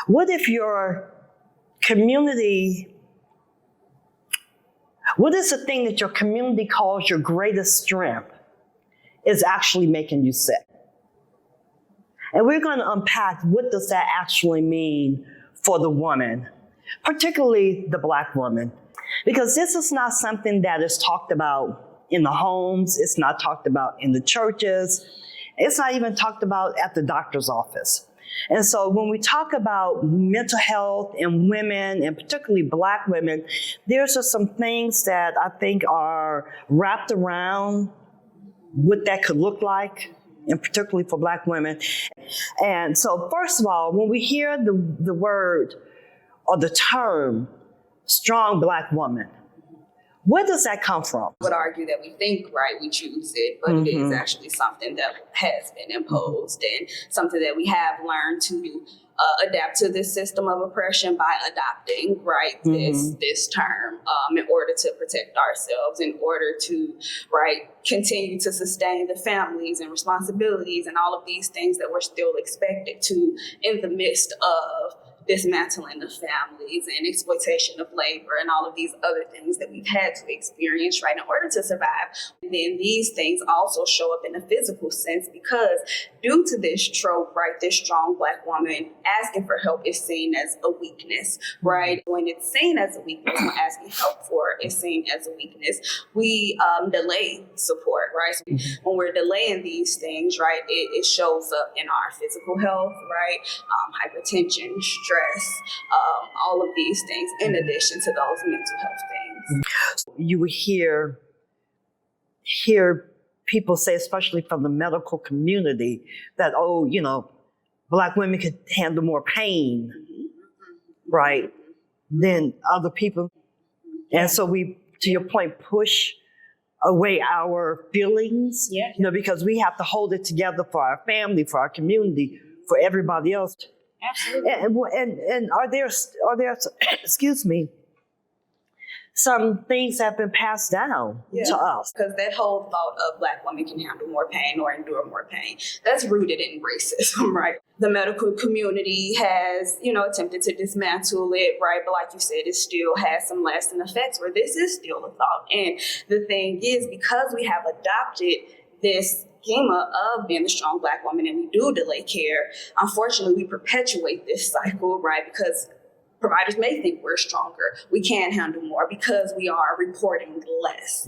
What if your community, what is the thing that your community calls your greatest strength is actually making you sick? And we're going to unpack what does that actually mean for the woman, particularly the Black woman, because this is not something that is talked about in the homes. It's not talked about in the churches. It's not even talked about at the doctor's office. And so when we talk about mental health in women, and particularly Black women, there's just some things that I think are wrapped around what that could look like, and particularly for Black women. And so first of all, when we hear the word or the term strong Black woman, where does that come from? I would argue that we think, right, we choose it, but it is actually something that has been imposed and something that we have learned to adapt to this system of oppression by adopting, right, this term in order to protect ourselves, in order to, right, continue to sustain the families and responsibilities and all of these things that we're still expected to in the midst of dismantling of families and exploitation of labor and all of these other things that we've had to experience, right, in order to survive. And then these things also show up in a physical sense because due to this trope, right, this strong Black woman asking for help is seen as a weakness, right? When it's seen as a weakness, when asking help for it is seen as a weakness, we delay support, right? So when we're delaying these things, right, it shows up in our physical health, right? Hypertension, stress, all of these things, in addition to those mental health things. You would hear people say, especially from the medical community, that, oh, you know, Black women could handle more pain, right, than other people. And so we, to your point, push away our feelings, you know, because we have to hold it together for our family, for our community, for everybody else. Absolutely. And are there excuse me, some things have been passed down to us? Because that whole thought of Black women can handle more pain or endure more pain, that's rooted in racism, right? The medical community has, you know, attempted to dismantle it, right? But like you said, it still has some lasting effects where this is still a thought. And the thing is, because we have adopted this schema of being the strong Black woman and we do delay care, unfortunately, we perpetuate this cycle, right? Because providers may think we're stronger. We can handle more because we are reporting less.